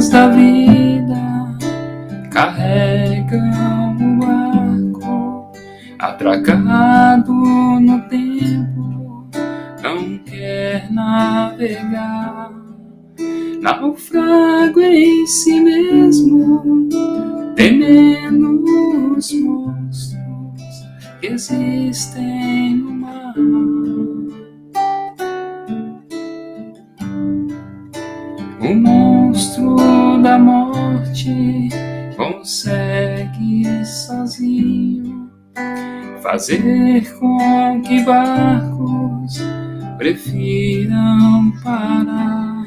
ondas da vida carregam o barco, atracado no tempo, não quer navegar. Naufrago em si mesmo, temendo os monstros que existem no mar. O monstro da morte consegue sozinho fazer com que barcos prefiram parar.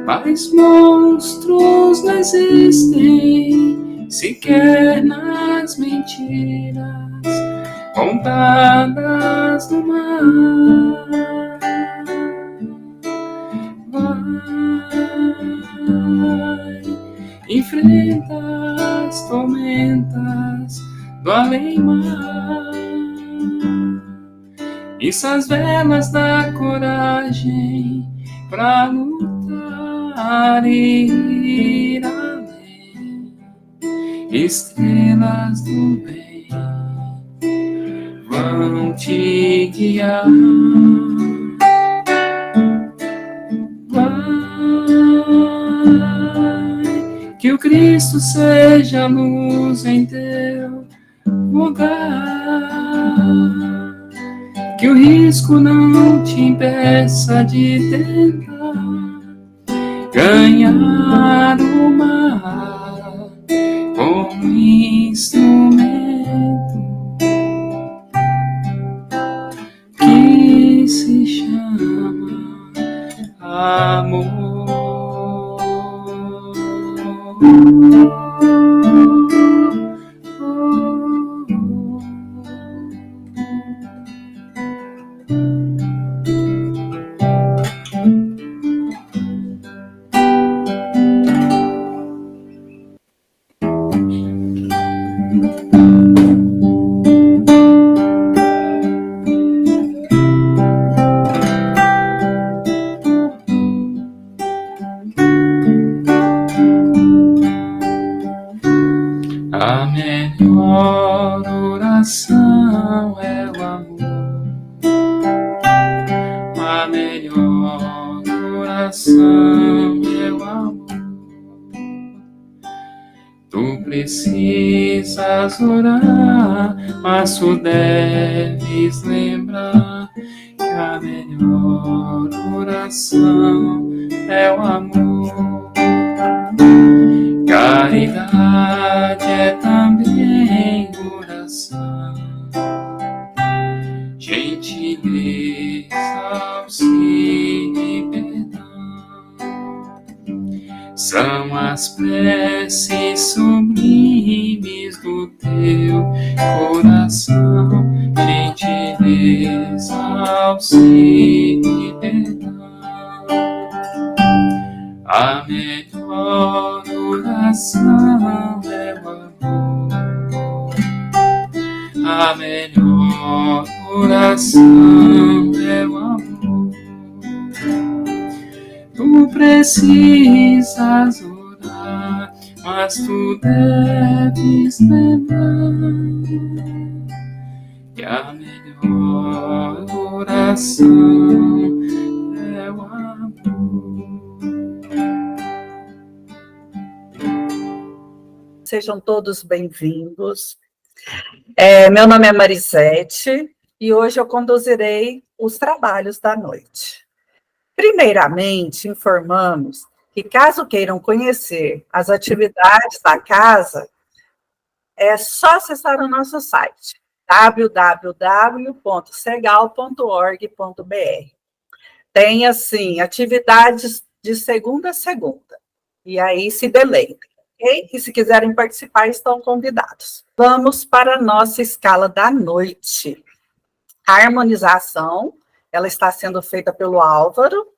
Mas monstros não existem sequer nas mentiras contadas no mar. Vai, enfrenta as tormentas do além-mar. Isso as velas da coragem pra lutar e ir além. Estrelas do bem vão te guiar. Vai, que o Cristo seja a luz em teu lugar. Que o risco não te impeça de tentar ganhar o mar como instrumento que se chama amor. A melhor oração é o amor. A melhor oração é o amor. Tu precisas orar, mas tu deves lembrar que a melhor oração é o amor. Caridade é também oração, gentileza, auxílio e perdão são as preces sublimes do teu coração. Gentileza, auxílio e perdão. A melhor oração é o amor. A melhor oração é o amor. Tu precisas orar, mas tu deves lembrar que a melhor oração é o amor. Sejam todos bem-vindos. Meu nome é Marisete e hoje eu conduzirei os trabalhos da noite. Primeiramente, informamos que, caso queiram conhecer as atividades da casa, é só acessar o nosso site, www.cegal.org.br. Tem, assim, atividades de segunda a segunda, e aí se deleitem. E se quiserem participar, estão convidados. Vamos para a nossa escala da noite. A harmonização, ela está sendo feita pelo Álvaro.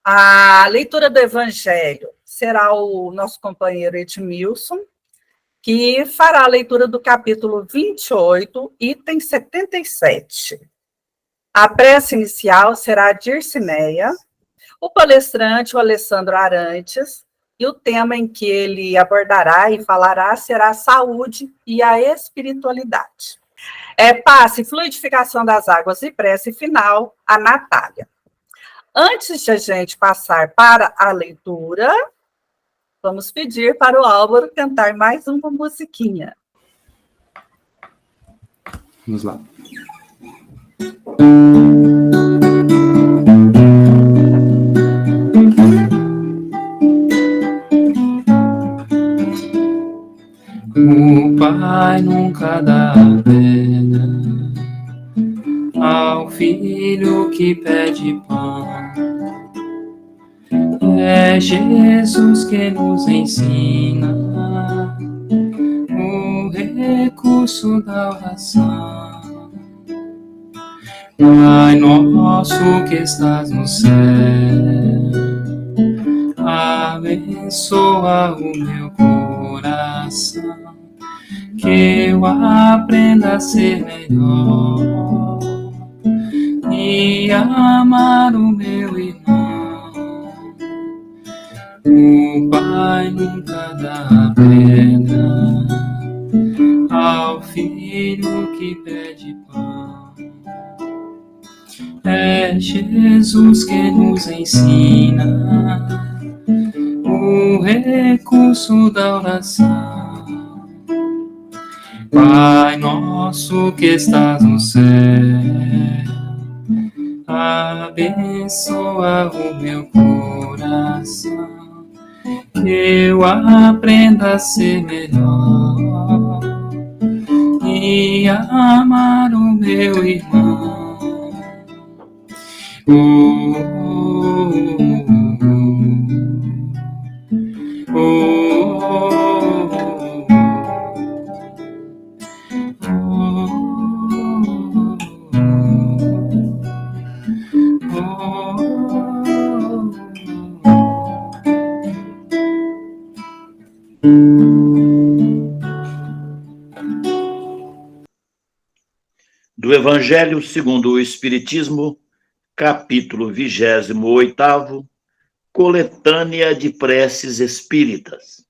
A leitura do Evangelho será o nosso companheiro Edmilson, que fará a leitura do capítulo 28, item 77. A prece inicial será a Dircineia. O palestrante, o Alessandro Arantes. E o tema em que ele abordará e falará será a saúde e a espiritualidade. Passe, fluidificação das águas e prece final, a Natália. Antes de a gente passar para a leitura, vamos pedir para o Álvaro cantar mais uma musiquinha. Vamos lá. O pai nunca dá pena ao filho que pede pão. É Jesus que nos ensina o recurso da oração. Pai nosso que estás no céu, abençoa o meu coração, que eu aprenda a ser melhor e amar o meu irmão. O Pai nunca dá pedra ao filho que pede pão. É Jesus que nos ensina o recurso da oração. Pai nosso que estás no céu, abençoa o meu coração, que eu aprenda a ser melhor e amar o meu irmão. Do Evangelho segundo o Espiritismo, capítulo 28º, coletânea de preces espíritas.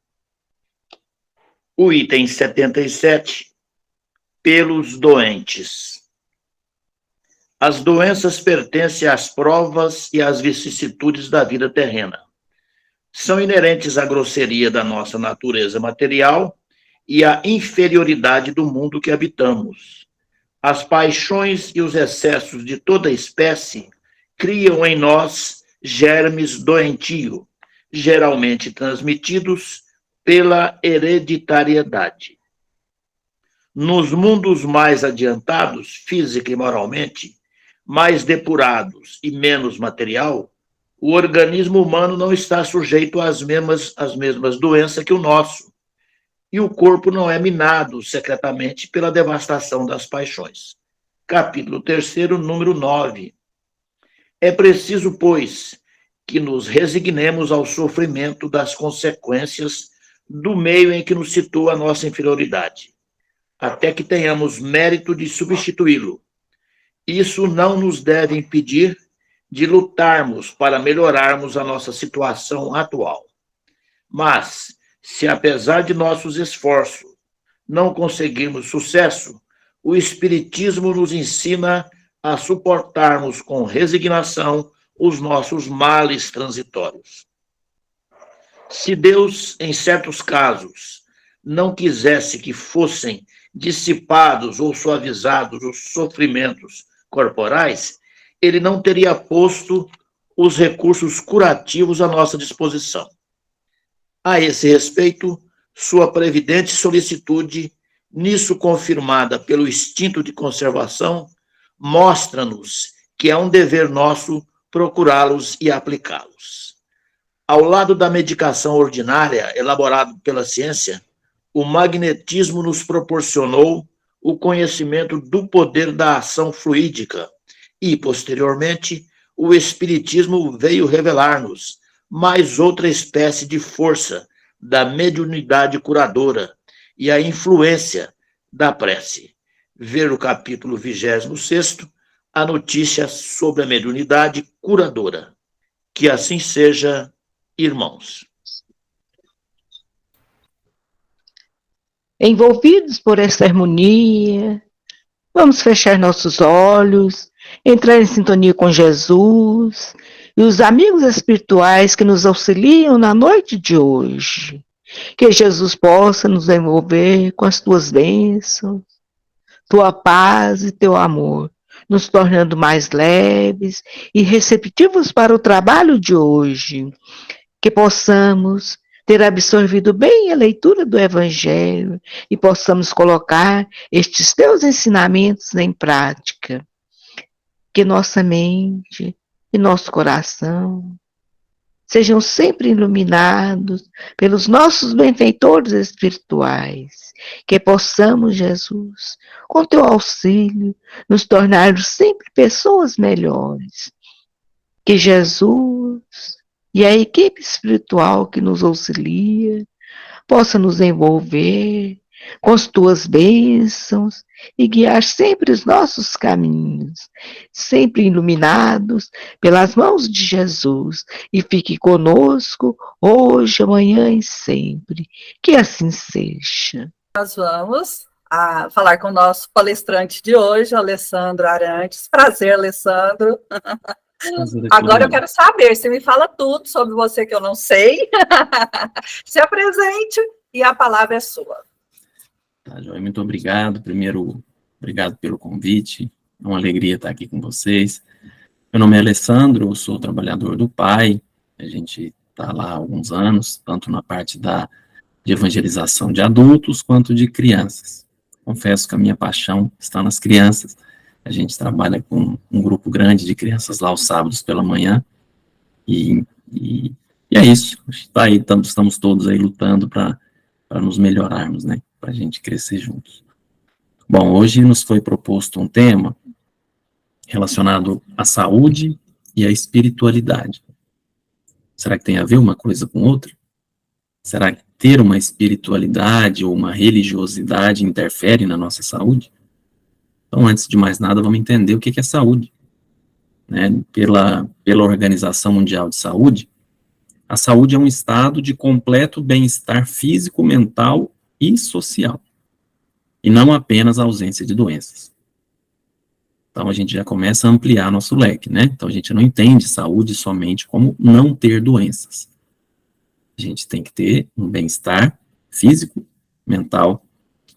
O item 77, pelos doentes. As doenças pertencem às provas e às vicissitudes da vida terrena. São inerentes à grosseria da nossa natureza material e à inferioridade do mundo que habitamos. As paixões e os excessos de toda espécie criam em nós germes doentio, geralmente transmitidos pela hereditariedade. Nos mundos mais adiantados, física e moralmente, mais depurados e menos material, o organismo humano não está sujeito às mesmas doenças que o nosso, e o corpo não é minado secretamente pela devastação das paixões. Capítulo 3º, número 9. É preciso, pois, que nos resignemos ao sofrimento das consequências do meio em que nos situa a nossa inferioridade, até que tenhamos mérito de substituí-lo. Isso não nos deve impedir de lutarmos para melhorarmos a nossa situação atual. Mas, se apesar de nossos esforços não conseguirmos sucesso, o Espiritismo nos ensina a suportarmos com resignação os nossos males transitórios. Se Deus, em certos casos, não quisesse que fossem dissipados ou suavizados os sofrimentos corporais, ele não teria posto os recursos curativos à nossa disposição. A esse respeito, sua previdente solicitude, nisso confirmada pelo instinto de conservação, mostra-nos que é um dever nosso procurá-los e aplicá-los. Ao lado da medicação ordinária elaborada pela ciência, o magnetismo nos proporcionou o conhecimento do poder da ação fluídica e, posteriormente, o Espiritismo veio revelar-nos mais outra espécie de força da mediunidade curadora e a influência da prece. Ver o capítulo 26º, a notícia sobre a mediunidade curadora. Que assim seja, irmãos. envolvidos por essa harmonia. Vamos fechar nossos olhos, entrar em sintonia com Jesus e os amigos espirituais que nos auxiliam na noite de hoje. Que Jesus possa nos envolver com as tuas bênçãos, tua paz e teu amor, nos tornando mais leves e receptivos para o trabalho de hoje. Que possamos ter absorvido bem a leitura do Evangelho e possamos colocar estes teus ensinamentos em prática. Que nossa mente e nosso coração sejam sempre iluminados pelos nossos benfeitores espirituais. Que possamos, Jesus, com teu auxílio, nos tornarmos sempre pessoas melhores. Que Jesus e a equipe espiritual que nos auxilia possa nos envolver com as tuas bênçãos e guiar sempre os nossos caminhos, sempre iluminados pelas mãos de Jesus, e fique conosco hoje, amanhã e sempre. Que assim seja. Nós vamos falar com o nosso palestrante de hoje, Alessandro Arantes. Prazer, Alessandro. Agora eu quero saber, você me fala tudo sobre você que eu não sei. Se apresente e a palavra é sua. Tá, Joia, muito obrigado. Primeiro, obrigado pelo convite. É uma alegria estar aqui com vocês. Meu nome é Alessandro, eu sou trabalhador do PAI. A gente está lá há alguns anos, tanto na parte de evangelização de adultos quanto de crianças. Confesso que a minha paixão está nas crianças. A gente trabalha com um grupo grande de crianças lá aos sábados pela manhã. E é isso. Tá aí, estamos todos aí lutando para nos melhorarmos, né? Para a gente crescer juntos. Bom, hoje nos foi proposto um tema relacionado à saúde e à espiritualidade. Será que tem a ver uma coisa com outra? Será que ter uma espiritualidade ou uma religiosidade interfere na nossa saúde? Então, antes de mais nada, vamos entender o que é saúde. Né? Pela Organização Mundial de Saúde, a saúde é um estado de completo bem-estar físico, mental e social, e não apenas a ausência de doenças. Então, a gente já começa a ampliar nosso leque, né? Então, a gente não entende saúde somente como não ter doenças. A gente tem que ter um bem-estar físico, mental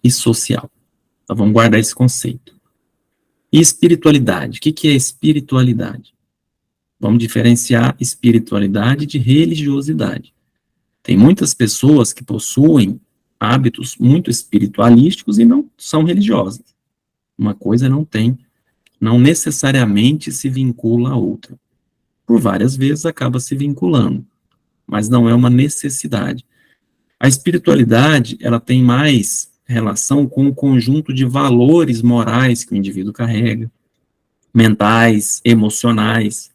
e social. Então, vamos guardar esse conceito. E espiritualidade? O que é espiritualidade? Vamos diferenciar espiritualidade de religiosidade. Tem muitas pessoas que possuem hábitos muito espiritualísticos e não são religiosas. Uma coisa não necessariamente se vincula à outra. Por várias vezes acaba se vinculando, mas não é uma necessidade. A espiritualidade, ela tem mais relação com o conjunto de valores morais que o indivíduo carrega, mentais, emocionais,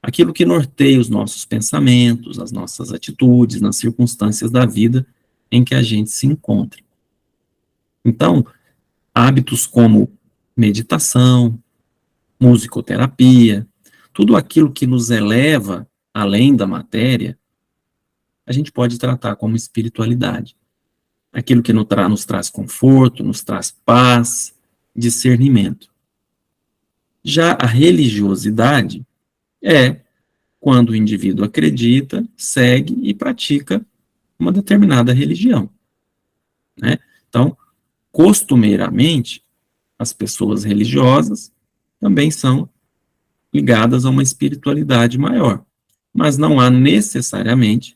aquilo que norteia os nossos pensamentos, as nossas atitudes, nas circunstâncias da vida em que a gente se encontra. Então, hábitos como meditação, musicoterapia, tudo aquilo que nos eleva além da matéria, a gente pode tratar como espiritualidade. Aquilo que nos traz conforto, nos traz paz, discernimento. Já a religiosidade é quando o indivíduo acredita, segue e pratica uma determinada religião. Né? Então, costumeiramente, as pessoas religiosas também são ligadas a uma espiritualidade maior, mas não há necessariamente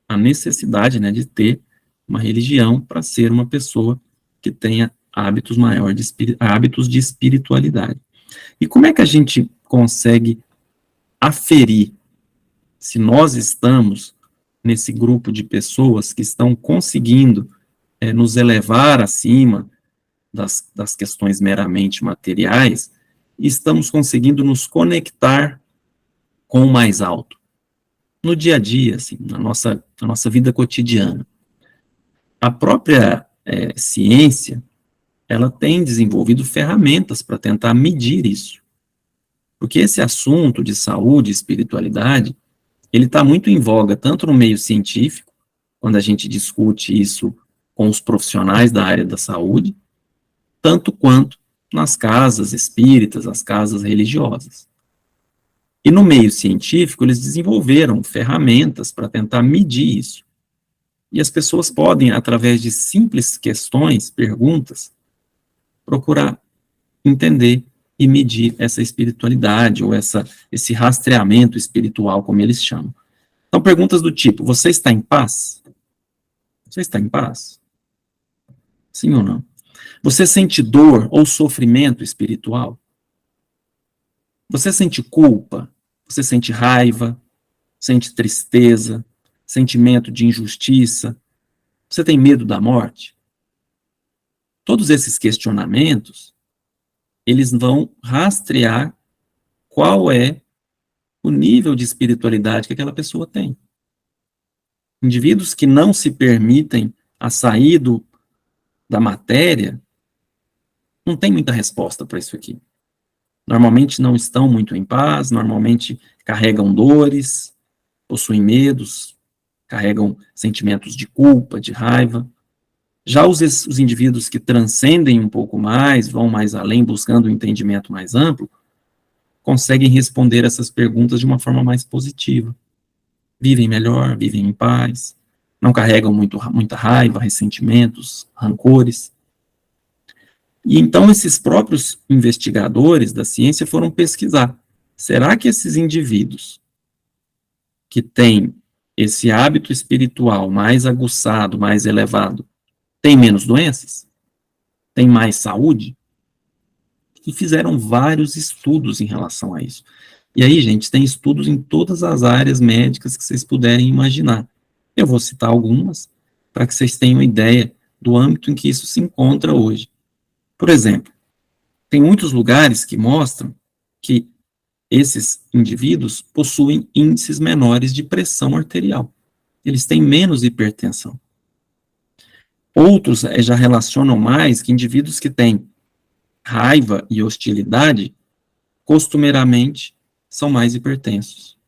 a necessidade, né, de ter uma religião para ser uma pessoa que tenha hábitos hábitos de espiritualidade. E como é que a gente consegue aferir se nós estamos nesse grupo de pessoas que estão conseguindo nos elevar acima das questões meramente materiais e estamos conseguindo nos conectar com o mais alto? No dia a dia, assim, na nossa vida cotidiana. A própria ciência, ela tem desenvolvido ferramentas para tentar medir isso. Porque esse assunto de saúde e espiritualidade, ele está muito em voga, tanto no meio científico, quando a gente discute isso com os profissionais da área da saúde, tanto quanto nas casas espíritas, as casas religiosas. E no meio científico, eles desenvolveram ferramentas para tentar medir isso. E as pessoas podem, através de simples questões, perguntas, procurar entender e medir essa espiritualidade, ou esse rastreamento espiritual, como eles chamam. Então, perguntas do tipo: você está em paz? Você está em paz? Sim ou não? Você sente dor ou sofrimento espiritual? Você sente culpa? Você sente raiva? Sente tristeza? Sentimento de injustiça? Você tem medo da morte? Todos esses questionamentos, eles vão rastrear qual é o nível de espiritualidade que aquela pessoa tem. Indivíduos que não se permitem a sair da matéria, não tem muita resposta para isso aqui. Normalmente não estão muito em paz, normalmente carregam dores, possuem medos, carregam sentimentos de culpa, de raiva. Já os indivíduos que transcendem um pouco mais, vão mais além, buscando um entendimento mais amplo, conseguem responder essas perguntas de uma forma mais positiva. Vivem melhor, vivem em paz, não carregam muita raiva, ressentimentos, rancores. E então esses próprios investigadores da ciência foram pesquisar. Será que esses indivíduos que têm esse hábito espiritual mais aguçado, mais elevado, têm menos doenças? Têm mais saúde? E fizeram vários estudos em relação a isso. E aí, gente, tem estudos em todas as áreas médicas que vocês puderem imaginar. Eu vou citar algumas para que vocês tenham ideia do âmbito em que isso se encontra hoje. Por exemplo, tem muitos lugares que mostram que esses indivíduos possuem índices menores de pressão arterial. Eles têm menos hipertensão. Outros já relacionam mais que indivíduos que têm raiva e hostilidade, costumeiramente, são mais hipertensos.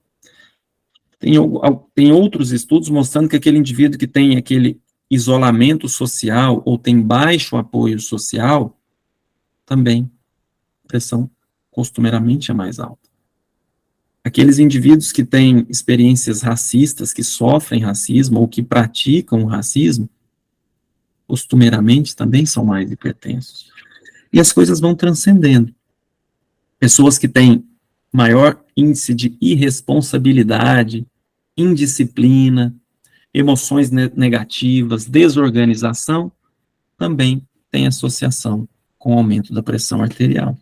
Tem outros estudos mostrando que aquele indivíduo que tem aquele isolamento social ou tem baixo apoio social, também a pressão costumeiramente é mais alta. Aqueles indivíduos que têm experiências racistas, que sofrem racismo ou que praticam o racismo, costumeiramente também são mais hipertensos. E as coisas vão transcendendo. Pessoas que têm maior índice de irresponsabilidade, indisciplina, emoções negativas, desorganização, também têm associação com o aumento da pressão arterial.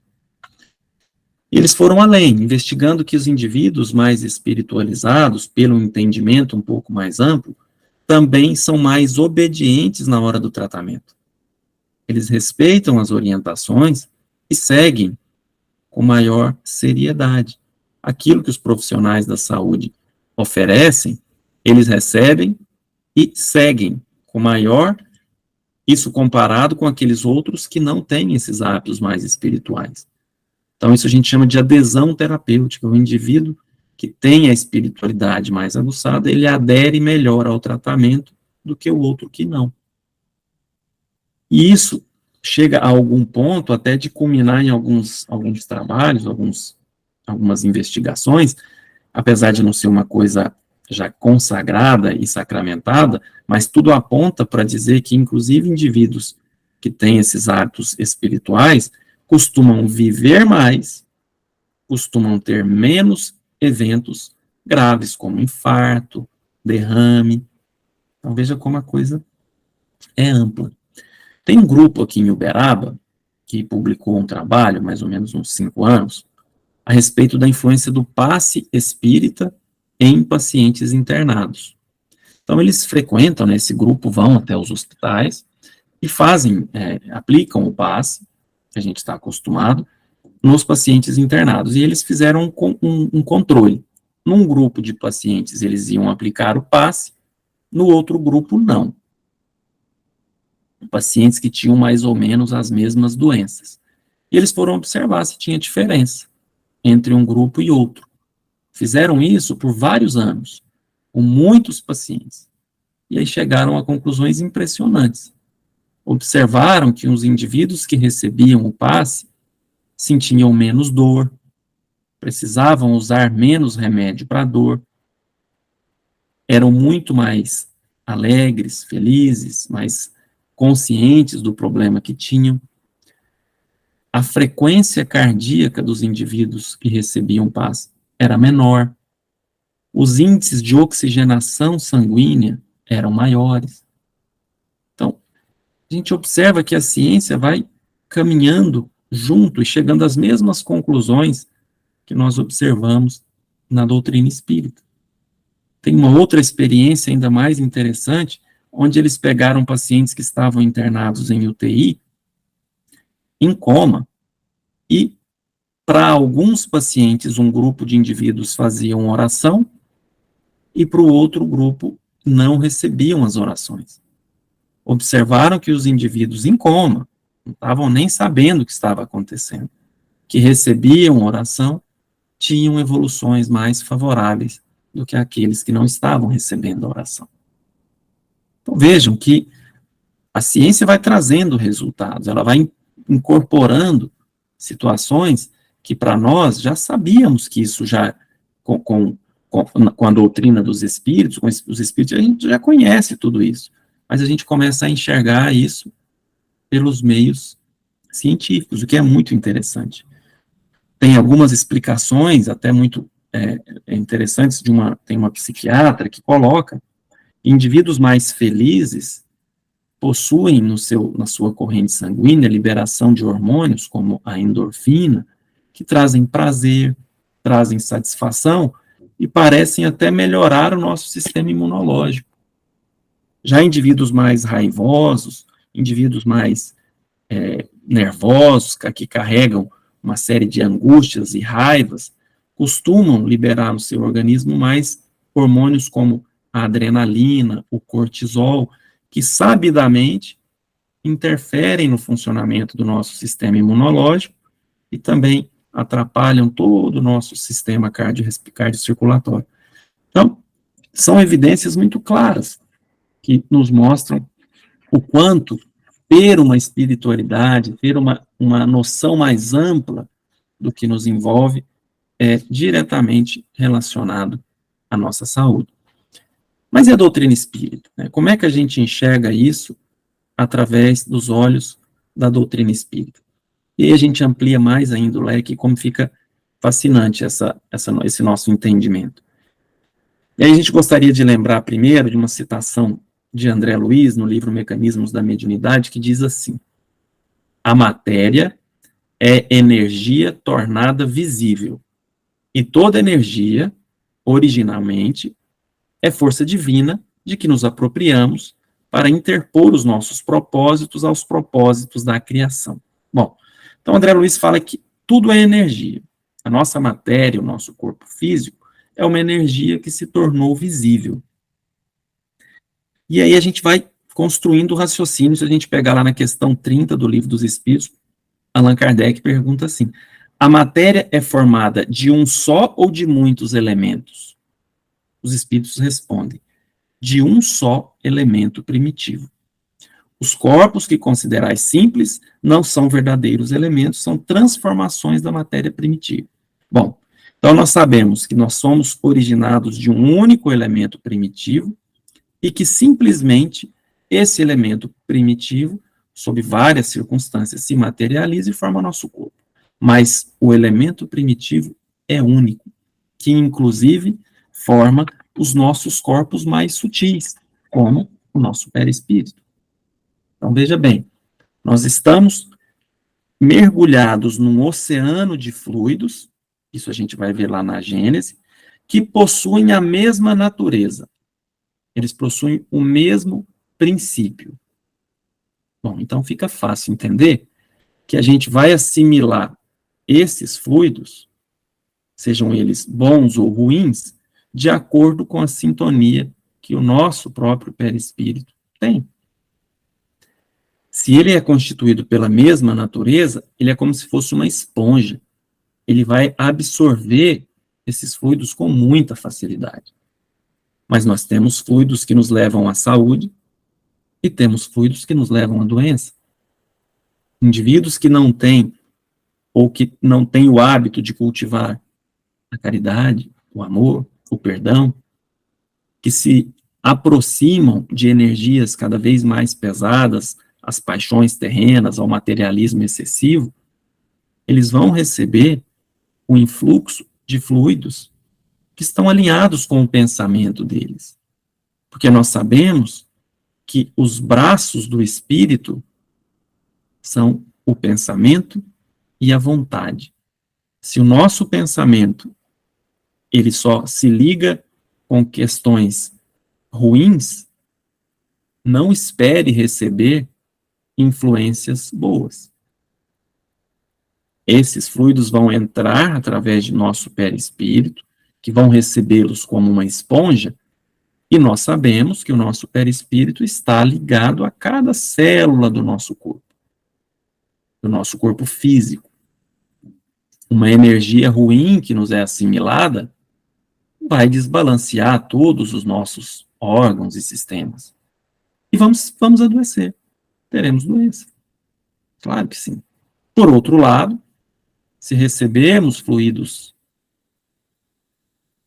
Eles foram além, investigando que os indivíduos mais espiritualizados, pelo entendimento um pouco mais amplo, também são mais obedientes na hora do tratamento. Eles respeitam as orientações e seguem com maior seriedade. Aquilo que os profissionais da saúde oferecem, eles recebem e seguem com maior, isso comparado com aqueles outros que não têm esses hábitos mais espirituais. Então, isso a gente chama de adesão terapêutica. O indivíduo que tem a espiritualidade mais aguçada, ele adere melhor ao tratamento do que o outro que não. E isso chega a algum ponto até de culminar em alguns trabalhos, algumas investigações, apesar de não ser uma coisa já consagrada e sacramentada, mas tudo aponta para dizer que, inclusive, indivíduos que têm esses hábitos espirituais costumam viver mais, costumam ter menos eventos graves, como infarto, derrame. Então, veja como a coisa é ampla. Tem um grupo aqui em Uberaba, que publicou um trabalho, mais ou menos uns 5 anos, a respeito da influência do passe espírita em pacientes internados. Então, eles frequentam, né, esse grupo, vão até os hospitais e aplicam o passe, que a gente está acostumado, nos pacientes internados. E eles fizeram um controle. Num grupo de pacientes, eles iam aplicar o passe, no outro grupo, não. Pacientes que tinham mais ou menos as mesmas doenças. E eles foram observar se tinha diferença entre um grupo e outro. Fizeram isso por vários anos, com muitos pacientes. E aí chegaram a conclusões impressionantes. observaram que os indivíduos que recebiam o passe sentiam menos dor, precisavam usar menos remédio para dor, eram muito mais alegres, felizes, mais conscientes do problema que tinham. A frequência cardíaca dos indivíduos que recebiam passe era menor. Os índices de oxigenação sanguínea eram maiores. Então, a gente observa que a ciência vai caminhando junto e chegando às mesmas conclusões que nós observamos na doutrina espírita. Tem uma outra experiência ainda mais interessante, onde eles pegaram pacientes que estavam internados em UTI, em coma, e para alguns pacientes, um grupo de indivíduos faziam oração, e para o outro grupo não recebiam as orações. Observaram que os indivíduos em coma, não estavam nem sabendo o que estava acontecendo, que recebiam oração, tinham evoluções mais favoráveis do que aqueles que não estavam recebendo a oração. Então vejam que a ciência vai trazendo resultados, ela vai incorporando situações que para nós já sabíamos que isso já, com a doutrina dos espíritos, com os espíritos, a gente já conhece tudo isso, mas a gente começa a enxergar isso pelos meios científicos, o que é muito interessante. Tem algumas explicações, até muito interessantes, tem uma psiquiatra que coloca indivíduos mais felizes possuem na sua corrente sanguínea liberação de hormônios, como a endorfina, que trazem prazer, trazem satisfação e parecem até melhorar o nosso sistema imunológico. Já indivíduos mais raivosos, indivíduos mais nervosos, que carregam uma série de angústias e raivas, costumam liberar no seu organismo mais hormônios como a adrenalina, o cortisol, que sabidamente interferem no funcionamento do nosso sistema imunológico e também atrapalham todo o nosso sistema cardiocirculatório. Então, são evidências muito claras que nos mostram o quanto ter uma espiritualidade, ter uma noção mais ampla do que nos envolve é diretamente relacionado à nossa saúde. Mas e a doutrina espírita? Né? Como é que a gente enxerga isso através dos olhos da doutrina espírita? E aí a gente amplia mais ainda o leque, como fica fascinante esse nosso entendimento. E aí a gente gostaria de lembrar primeiro de uma citação de André Luiz, no livro Mecanismos da Mediunidade, que diz assim: a matéria é energia tornada visível, e toda energia, originalmente, é força divina de que nos apropriamos para interpor os nossos propósitos aos propósitos da criação. Bom, então André Luiz fala que tudo é energia. A nossa matéria, o nosso corpo físico, é uma energia que se tornou visível. E aí a gente vai construindo o raciocínio. Se a gente pegar lá na questão 30 do Livro dos Espíritos, Allan Kardec pergunta assim: a matéria é formada de um só ou de muitos elementos? Os espíritos respondem: de um só elemento primitivo. Os corpos que considerais simples não são verdadeiros elementos, são transformações da matéria primitiva. Bom, então nós sabemos que nós somos originados de um único elemento primitivo e que simplesmente esse elemento primitivo, sob várias circunstâncias, se materializa e forma nosso corpo. Mas o elemento primitivo é único, que inclusive forma os nossos corpos mais sutis, como o nosso perispírito. Então, veja bem, nós estamos mergulhados num oceano de fluidos, isso a gente vai ver lá na Gênese, que possuem a mesma natureza. Eles possuem o mesmo princípio. Bom, então fica fácil entender que a gente vai assimilar esses fluidos, sejam eles bons ou ruins, de acordo com a sintonia que o nosso próprio perispírito tem. Se ele é constituído pela mesma natureza, ele é como se fosse uma esponja. Ele vai absorver esses fluidos com muita facilidade. Mas nós temos fluidos que nos levam à saúde e temos fluidos que nos levam à doença. Indivíduos que não têm, ou que não têm o hábito de cultivar a caridade, o amor, o perdão, que se aproximam de energias cada vez mais pesadas, as paixões terrenas, ao materialismo excessivo, eles vão receber o influxo de fluidos que estão alinhados com o pensamento deles. Porque nós sabemos que os braços do espírito são o pensamento e a vontade. Se o nosso pensamento ele só se liga com questões ruins, não espere receber influências boas. Esses fluidos vão entrar através de nosso perispírito, que vão recebê-los como uma esponja, e nós sabemos que o nosso perispírito está ligado a cada célula do nosso corpo físico. Uma energia ruim que nos é assimilada vai desbalancear todos os nossos órgãos e sistemas. E vamos adoecer. Teremos doença. Claro que sim. Por outro lado, se recebermos fluidos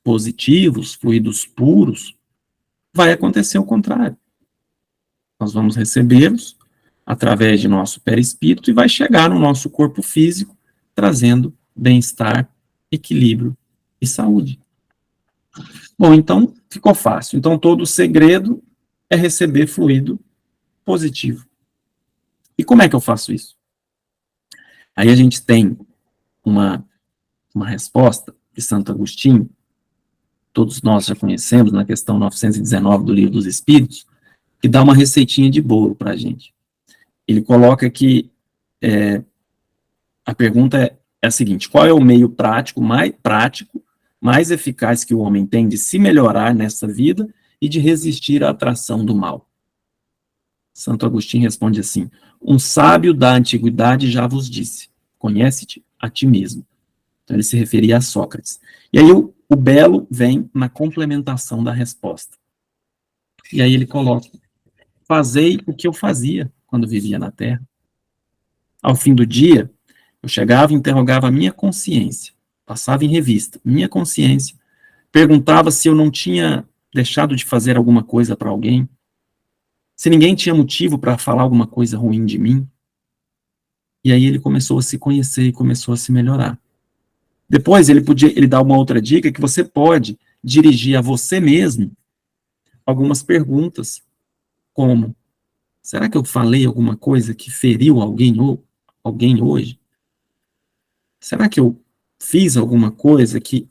positivos, fluidos puros, vai acontecer o contrário. Nós vamos recebê-los através de nosso perispírito e vai chegar no nosso corpo físico, trazendo bem-estar, equilíbrio e saúde. Bom, então, ficou fácil. Então, todo o segredo é receber fluido positivo. E como é que eu faço isso? Aí a gente tem uma resposta de Santo Agostinho, todos nós já conhecemos, na questão 919 do Livro dos Espíritos, que dá uma receitinha de bolo para a gente. Ele coloca que a pergunta é a seguinte: qual é o meio prático, mais eficaz que o homem tem de se melhorar nessa vida e de resistir à atração do mal? Santo Agostinho responde assim: um sábio da antiguidade já vos disse, conhece-te a ti mesmo. Então ele se referia a Sócrates. E aí o belo vem na complementação da resposta. E aí ele coloca: fazei o que eu fazia quando vivia na Terra. Ao fim do dia, eu chegava e interrogava a minha consciência, passava em revista minha consciência, perguntava se eu não tinha deixado de fazer alguma coisa para alguém, se ninguém tinha motivo para falar alguma coisa ruim de mim. E aí ele começou a se conhecer e começou a se melhorar. Depois ele dá uma outra dica, que você pode dirigir a você mesmo algumas perguntas, como: será que eu falei alguma coisa que feriu alguém hoje? Será que eu fiz alguma coisa que,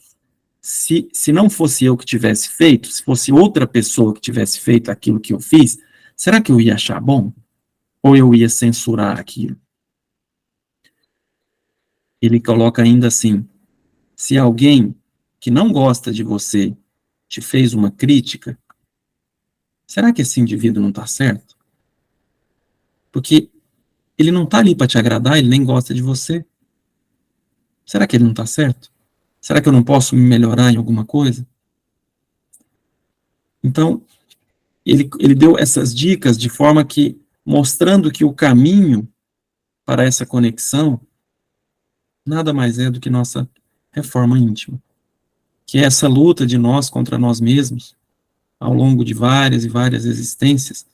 se não fosse eu que tivesse feito, se fosse outra pessoa que tivesse feito aquilo que eu fiz, será que eu ia achar bom? Ou eu ia censurar aquilo? Ele coloca ainda assim: se alguém que não gosta de você te fez uma crítica, será que esse indivíduo não está certo? Porque ele não está ali para te agradar, ele nem gosta de você. Será que ele não está certo? Será que eu não posso me melhorar em alguma coisa? Então, ele deu essas dicas de forma que, mostrando que o caminho para essa conexão nada mais é do que nossa reforma íntima, que é essa luta de nós contra nós mesmos, ao longo de várias e várias existências,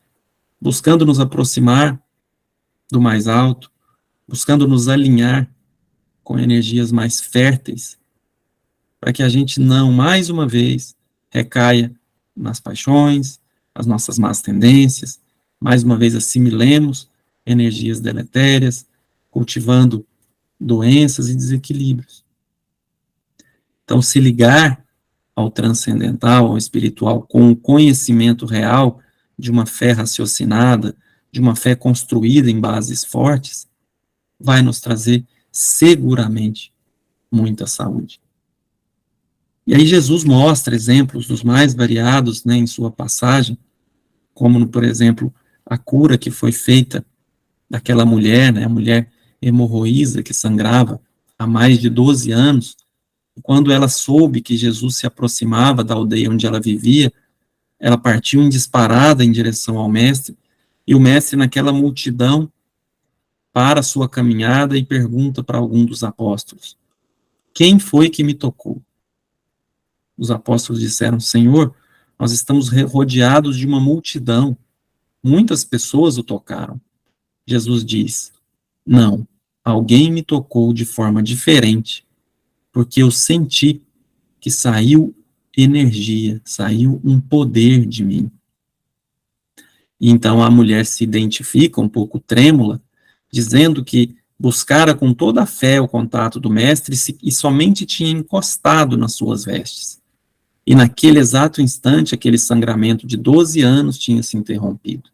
buscando nos aproximar do mais alto, buscando nos alinhar com energias mais férteis, para que a gente não, mais uma vez, recaia nas paixões, as nossas más tendências, mais uma vez assimilemos energias deletérias, cultivando doenças e desequilíbrios. Então, se ligar ao transcendental, ao espiritual, com o conhecimento real de uma fé raciocinada, de uma fé construída em bases fortes, vai nos trazer seguramente muita saúde. E aí Jesus mostra exemplos dos mais variados, né, em sua passagem, como, por exemplo, a cura que foi feita daquela mulher, né, a mulher hemorroísa que sangrava há mais de 12 anos, quando ela soube que Jesus se aproximava da aldeia onde ela vivia, ela partiu em disparada em direção ao mestre E o mestre, naquela multidão, para a sua caminhada e pergunta para algum dos apóstolos: quem foi que me tocou? Os apóstolos disseram: Senhor, nós estamos rodeados de uma multidão, muitas pessoas o tocaram. Jesus diz: não, alguém me tocou de forma diferente, porque eu senti que saiu energia, saiu um poder de mim. E então a mulher se identifica um pouco trêmula, dizendo que buscara com toda a fé o contato do mestre e somente tinha encostado nas suas vestes. E naquele exato instante, aquele sangramento de 12 anos tinha se interrompido.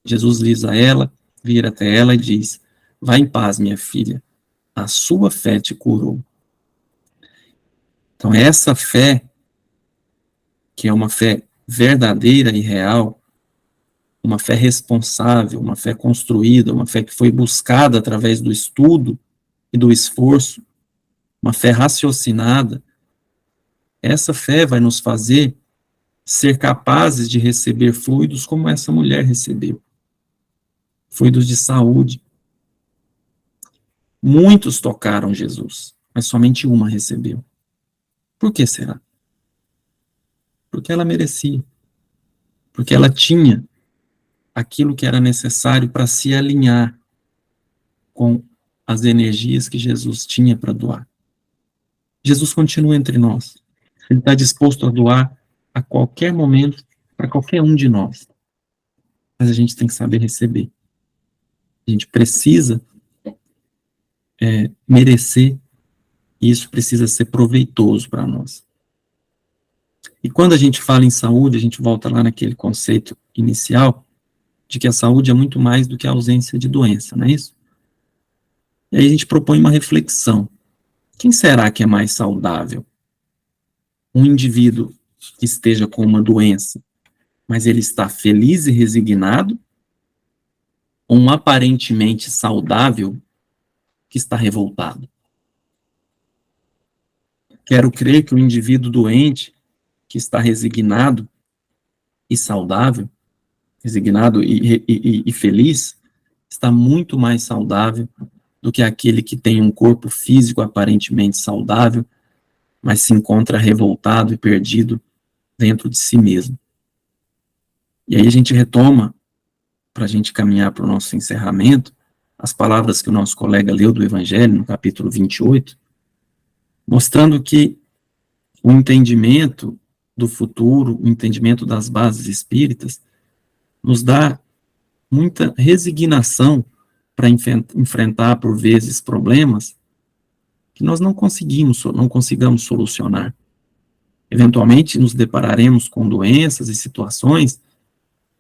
Jesus diz a ela, vira até ela e diz: vá em paz, minha filha, a sua fé te curou. Então essa fé, que é uma fé verdadeira e real, uma fé responsável, uma fé construída, uma fé que foi buscada através do estudo e do esforço, uma fé raciocinada, essa fé vai nos fazer ser capazes de receber fluidos como essa mulher recebeu. Fluidos de saúde. Muitos tocaram Jesus, mas somente uma recebeu. Por que será? Porque ela merecia. Porque ela tinha aquilo que era necessário para se alinhar com as energias que Jesus tinha para doar. Jesus continua entre nós. Ele está disposto a doar a qualquer momento, para qualquer um de nós. Mas a gente tem que saber receber. A gente precisa merecer, e isso precisa ser proveitoso para nós. E quando a gente fala em saúde, a gente volta lá naquele conceito inicial, de que a saúde é muito mais do que a ausência de doença, não é isso? E aí a gente propõe uma reflexão. Quem será que é mais saudável? Um indivíduo que esteja com uma doença, mas ele está feliz e resignado? Ou um aparentemente saudável que está revoltado? Quero crer que o indivíduo doente, que está resignado e saudável, resignado e feliz, está muito mais saudável do que aquele que tem um corpo físico aparentemente saudável, mas se encontra revoltado e perdido dentro de si mesmo. E aí a gente retoma, para a gente caminhar para o nosso encerramento, as palavras que o nosso colega leu do Evangelho, no capítulo 28, mostrando que o entendimento do futuro, o entendimento das bases espíritas, nos dá muita resignação para enfrentar, por vezes, problemas que nós não consigamos solucionar. Eventualmente, nos depararemos com doenças e situações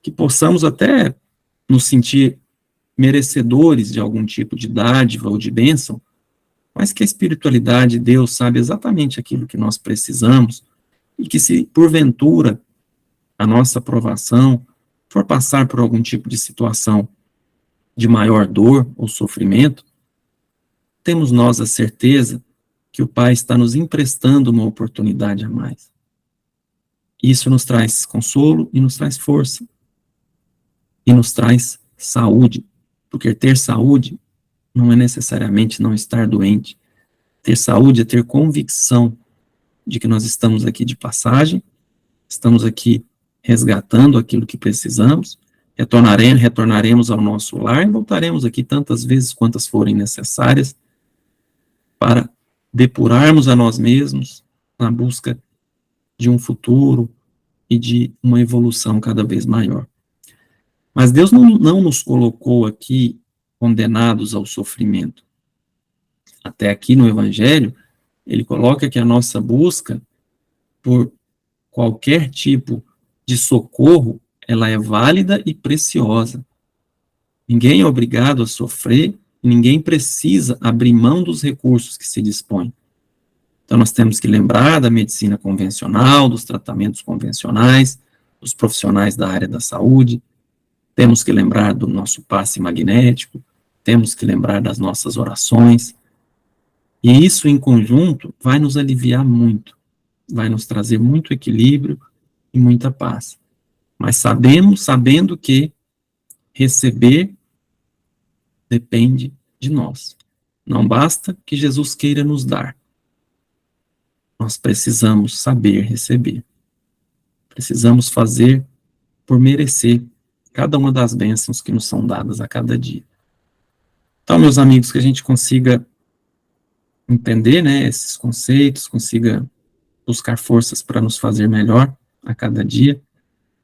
que possamos até nos sentir merecedores de algum tipo de dádiva ou de bênção, mas que a espiritualidade, Deus, sabe exatamente aquilo que nós precisamos, e que se, porventura, a nossa provação for passar por algum tipo de situação de maior dor ou sofrimento, temos nós a certeza que o Pai está nos emprestando uma oportunidade a mais. Isso nos traz consolo e nos traz força. E nos traz saúde. Porque ter saúde não é necessariamente não estar doente. Ter saúde é ter convicção de que nós estamos aqui de passagem, estamos aqui resgatando aquilo que precisamos, retornaremos ao nosso lar e voltaremos aqui tantas vezes quantas forem necessárias para depurarmos a nós mesmos na busca de um futuro e de uma evolução cada vez maior. Mas Deus não nos colocou aqui condenados ao sofrimento. Até aqui no Evangelho, ele coloca que a nossa busca por qualquer tipo de socorro, ela é válida e preciosa. Ninguém é obrigado a sofrer, ninguém precisa abrir mão dos recursos que se dispõe. Então nós temos que lembrar da medicina convencional, dos tratamentos convencionais, dos profissionais da área da saúde, temos que lembrar do nosso passe magnético, temos que lembrar das nossas orações, e isso em conjunto vai nos aliviar muito, vai nos trazer muito equilíbrio e muita paz. Mas sabendo que Receber depende de nós. Não basta que Jesus queira nos dar. Nós precisamos saber receber. Precisamos fazer por merecer cada uma das bênçãos que nos são dadas a cada dia. Então, meus amigos, que a gente consiga entender, né, esses conceitos, consiga buscar forças para nos fazer melhor a cada dia,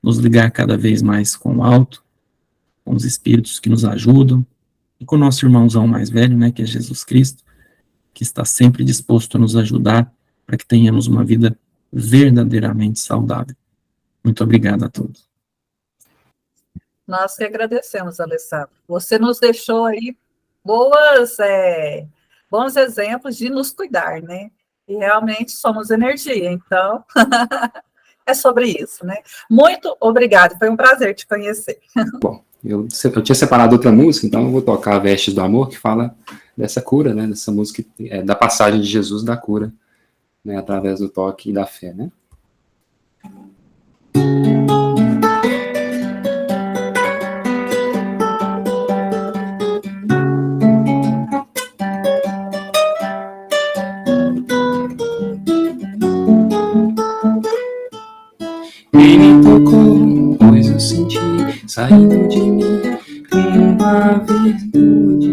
nos ligar cada vez mais com o alto, com os espíritos que nos ajudam, e com o nosso irmãozão mais velho, né, que é Jesus Cristo, que está sempre disposto a nos ajudar para que tenhamos uma vida verdadeiramente saudável. Muito obrigado a todos. Nós que agradecemos, Alessandro. Você nos deixou aí bons exemplos de nos cuidar, né? E realmente somos energia, então é sobre isso, né? Muito obrigado, foi um prazer te conhecer. Bom, eu tinha separado outra música, então eu vou tocar Vestes do Amor, que fala dessa cura, né? Dessa música, da passagem de Jesus da cura, né? Através do toque e da fé, né? Quem me tocou, pois eu senti saindo de mim uma virtude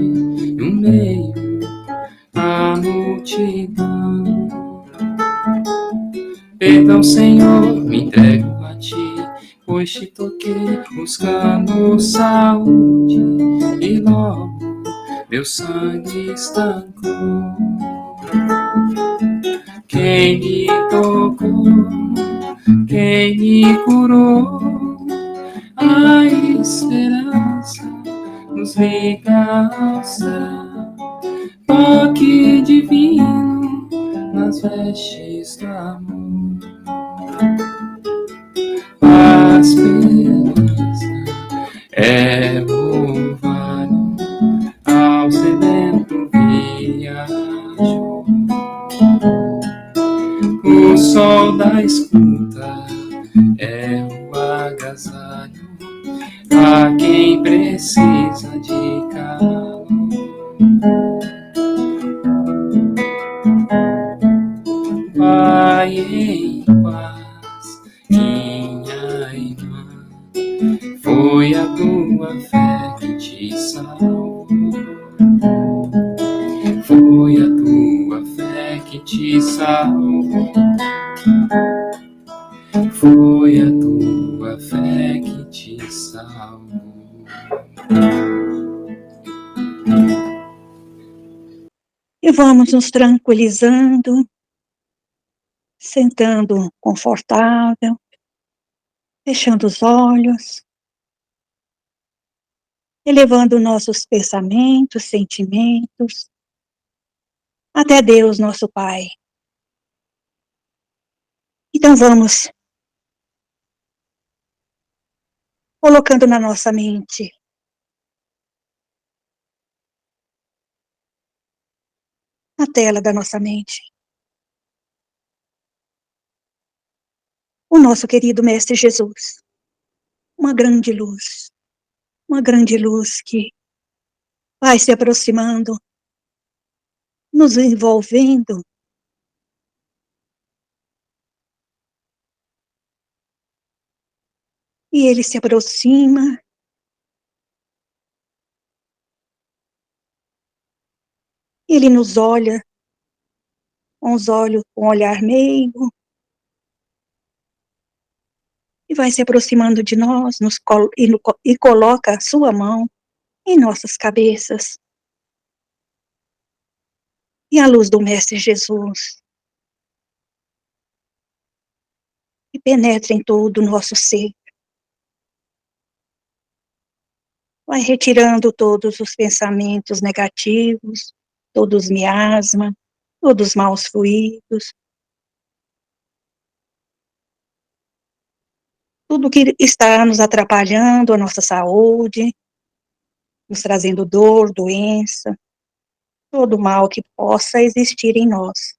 no meio da multidão. Perdão, Senhor, me entrego a ti, pois te toquei buscando saúde e logo meu sangue estancou. Quem me tocou, quem me curou, a esperança nos liga ao céu. Toque divino nas vestes do amor. A esperança é o vale ao sedento viajou. O sol da escuta é o agasalho a quem precisa de calor. Vai em paz, minha irmã, foi a tua fé que te salvou. Foi a tua fé que te salvou. Foi a tua fé que te salvou. E vamos nos tranquilizando, sentando confortável, fechando os olhos, elevando nossos pensamentos, sentimentos, até Deus, nosso Pai. Então vamos colocando na nossa mente na tela da nossa mente o nosso querido Mestre Jesus, uma grande luz que vai se aproximando, nos envolvendo, e ele se aproxima, ele nos olha com um olhar meigo, e vai se aproximando de nós, e coloca a sua mão em nossas cabeças. E a luz do Mestre Jesus que penetra em todo o nosso ser. Vai retirando todos os pensamentos negativos, todos os miasmas, todos os maus fluidos, tudo que está nos atrapalhando a nossa saúde, nos trazendo dor, doença, todo mal que possa existir em nós.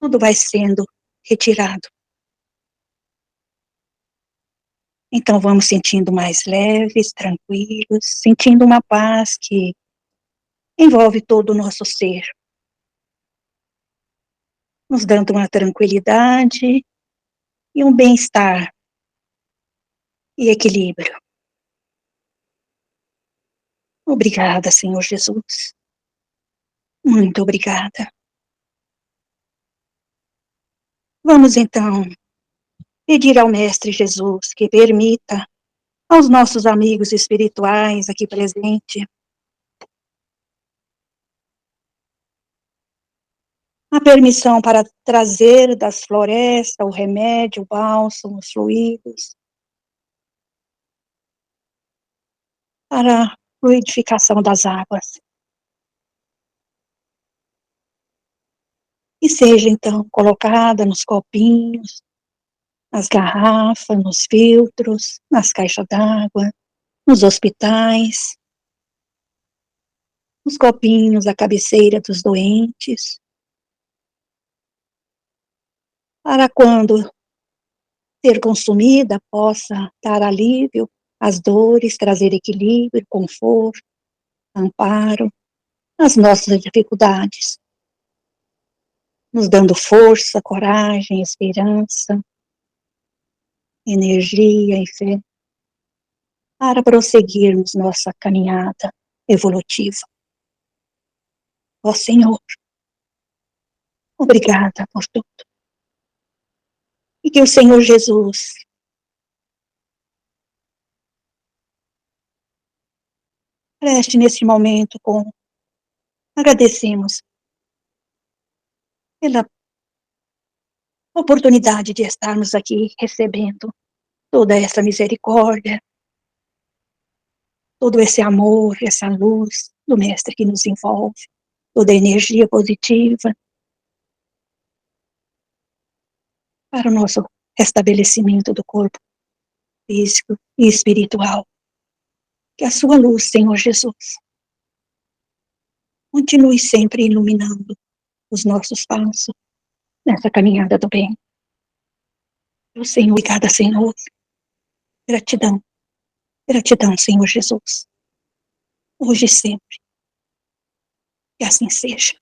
Tudo vai sendo retirado. Então vamos sentindo mais leves, tranquilos, sentindo uma paz que envolve todo o nosso ser, nos dando uma tranquilidade e um bem-estar e equilíbrio. Obrigada, Senhor Jesus. Muito obrigada. Vamos então pedir ao Mestre Jesus que permita aos nossos amigos espirituais aqui presentes a permissão para trazer das florestas o remédio, o bálsamo, os fluidos, para a fluidificação das águas. E seja, então, colocada nos copinhos, nas garrafas, nos filtros, nas caixas d'água, nos hospitais, nos copinhos à cabeceira dos doentes, para quando ser consumida possa dar alívio às dores, trazer equilíbrio, conforto, amparo às nossas dificuldades, nos dando força, coragem, esperança, energia e fé para prosseguirmos nossa caminhada evolutiva. Ó Senhor, obrigada por tudo. E que o Senhor Jesus preste nesse momento agradecemos pela oportunidade de estarmos aqui recebendo toda essa misericórdia, todo esse amor, essa luz do Mestre que nos envolve, toda a energia positiva para o nosso restabelecimento do corpo físico e espiritual. Que a sua luz, Senhor Jesus, continue sempre iluminando os nossos passos nessa caminhada do bem. O Senhor, obrigada, Senhor. Gratidão. Gratidão, Senhor Jesus. Hoje e sempre. Que assim seja.